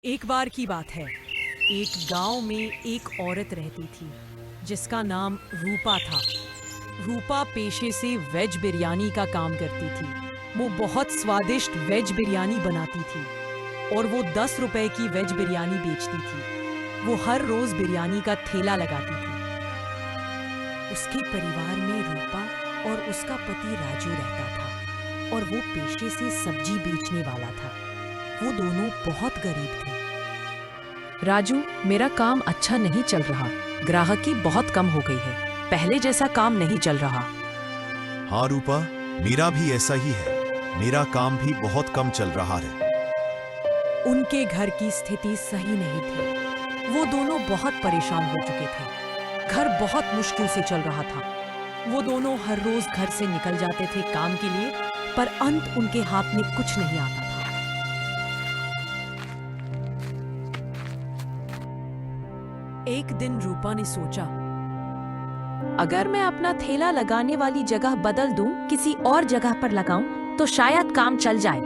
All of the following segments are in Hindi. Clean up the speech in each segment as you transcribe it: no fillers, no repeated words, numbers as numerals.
एक बार की बात है। एक गांव में एक औरत रहती थी जिसका नाम रूपा था। रूपा पेशे से वेज बिरयानी का काम करती थी। वो बहुत स्वादिष्ट वेज बिरयानी बनाती थी और वो 10 रुपए की वेज बिरयानी बेचती थी। वो हर रोज बिरयानी का ठेला लगाती थी। उसके परिवार में रूपा और उसका पति राजू रहता था और वो पेशे से सब्जी बेचने वाला था। वो दोनों बहुत गरीब थे। राजू, मेरा काम अच्छा नहीं चल रहा। ग्राहकी बहुत कम हो गई है। पहले जैसा काम नहीं चल रहा। हाँ रूपा, मेरा भी ऐसा ही है। मेरा काम भी बहुत कम चल रहा है। उनके घर की स्थिति सही नहीं थी। वो दोनों बहुत परेशान हो चुके थे। घर बहुत मुश्किल से चल रहा था। वो दोनों हर रोज घर से निकल जाते थे काम के लिए, पर अंत उनके हाथ में कुछ नहीं आता था। एक दिन रूपा ने सोचा, अगर मैं अपना ठेला लगाने वाली जगह बदल दूं, किसी और जगह पर लगाऊं, तो शायद काम चल जाए।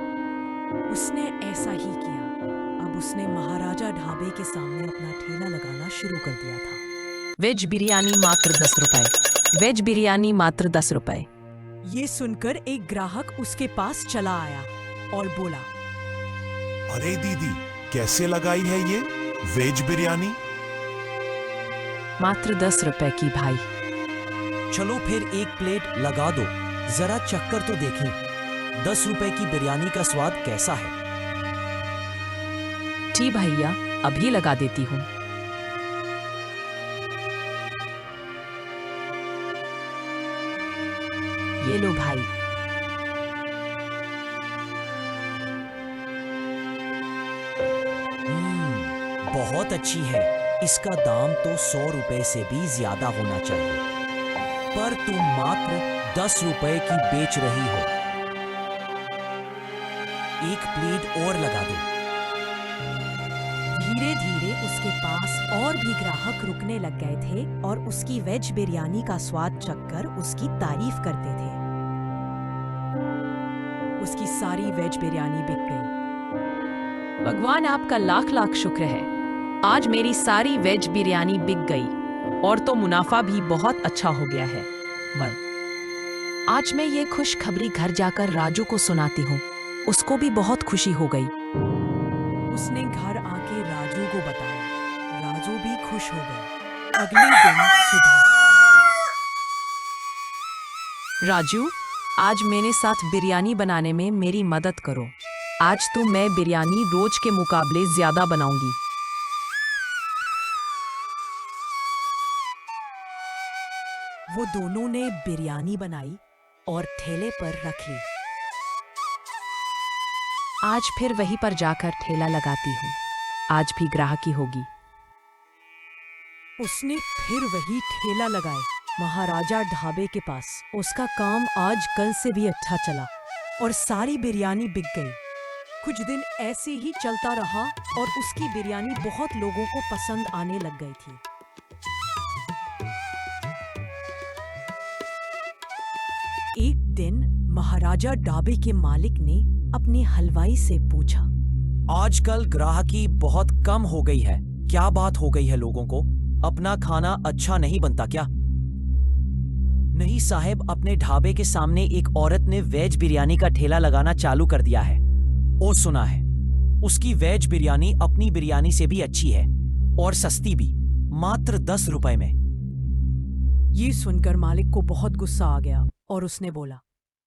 उसने ऐसा ही किया। अब उसने महाराजा ढाबे के सामने अपना ठेला लगाना शुरू कर दिया था। वेज बिरयानी मात्र 10 रुपए। वेज बिरयानी मात्र 10 रुपए। ये सुनकर एक ग्राहक उसके पास चला आया और बोला, अरे दीदी, कैसे लगाई है ये वेज बिरयानी? मात्र 10 रुपए की भाई। चलो फिर एक प्लेट लगा दो, जरा चक्कर तो देखें 10 रुपए की बिरयानी का स्वाद कैसा है। जी भैया, अभी लगा देती हूँ। ये लो भाई। बहुत अच्छी है। इसका दाम तो 100 रुपए से भी ज्यादा होना चाहिए, पर तुम मात्र 10 रुपए की बेच रही हो। एक प्लेट और लगा दो। धीरे धीरे उसके पास और भी ग्राहक रुकने लग गए थे और उसकी वेज बिरयानी का स्वाद चखकर उसकी तारीफ करते थे। उसकी सारी वेज बिरयानी बिक गई। भगवान आपका लाख लाख शुक्र है। आज मेरी सारी वेज बिरयानी बिक गई और तो मुनाफा भी बहुत अच्छा हो गया है। आज मैं ये खुशखबरी घर जाकर राजू को सुनाती हूँ। उसको भी बहुत खुशी हो गई। उसने घर आके राजू को बताया। राजू भी खुश हो गया। अगले दिन सुबह, राजू, आज मेरे साथ बिरयानी बनाने में मेरी मदद करो। आज तो मैं बिरयानी रोज के मुकाबले ज्यादा बनाऊंगी। वो दोनों ने बिरयानी बनाई और ठेले पर रख ली। आज फिर वहीं पर जाकर ठेला लगाती हूँ। आज भी ग्राहकी होगी। उसने फिर वही ठेला लगाए महाराजा ढाबे के पास। उसका काम आज कल से भी अच्छा चला और सारी बिरयानी बिक गई। कुछ दिन ऐसे ही चलता रहा और उसकी बिरयानी बहुत लोगों को पसंद आने लग गई थी। एक दिन महाराजा ढाबे के मालिक ने अपने हलवाई से पूछा, आजकल ग्राहकी बहुत कम हो गई है। क्या बात हो गई है? लोगों को अपना खाना अच्छा नहीं बनता क्या? नहीं साहब, अपने ढाबे के सामने एक औरत ने वेज बिरयानी का ठेला लगाना चालू कर दिया है। ओ सुना है, उसकी वेज बिरयानी अपनी बिरयानी से भी अच्छी है और सस्ती भी, मात्र 10 रुपए में। ये सुनकर मालिक को बहुत गुस्सा आ गया और उसने बोला,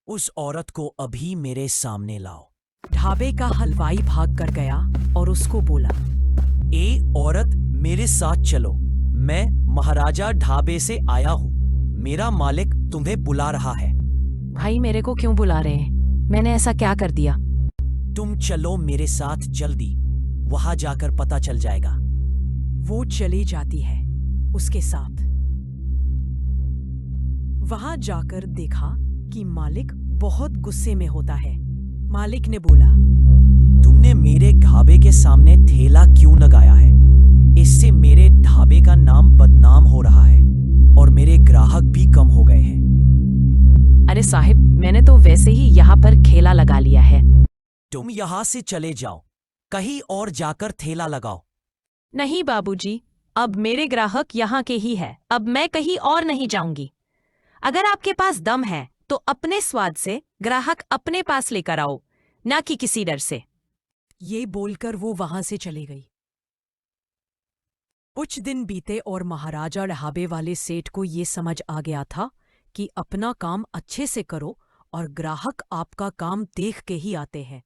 उस औरत को अभी मेरे सामने लाओ। ढाबे का हलवाई भाग कर गया और उसको बोला, ए औरत, मेरे साथ चलो। मैं महाराजा ढाबे से आया हूँ। मेरा मालिक तुम्हें बुला रहा है। भाई, मेरे को क्यों बुला रहे हैं? मैंने ऐसा क्या कर दिया? तुम चलो मेरे साथ जल्दी, वहां जाकर पता चल जाएगा। वो चली जाती है उसके साथ। वहां जाकर देखा कि मालिक बहुत गुस्से में होता है। मालिक ने बोला, तुमने मेरे ढाबे के सामने ठेला क्यों लगाया है? इससे मेरे ढाबे का नाम बदनाम हो रहा है और मेरे ग्राहक भी कम हो गए हैं। अरे साहिब, मैंने तो वैसे ही यहाँ पर ठेला लगा लिया है। तुम यहाँ से चले जाओ। कहीं और जाकर ठेला लगाओ। नहीं बाबूजी, अब मेरे ग्राहक यहाँ के ही है, अब मैं कहीं और नहीं जाऊंगी। अगर आपके पास दम है तो अपने स्वाद से ग्राहक अपने पास लेकर आओ, ना कि किसी डर से। ये बोलकर वो वहां से चली गई। कुछ दिन बीते और महाराजा ढाबे वाले सेठ को ये समझ आ गया था कि अपना काम अच्छे से करो और ग्राहक आपका काम देख के ही आते हैं।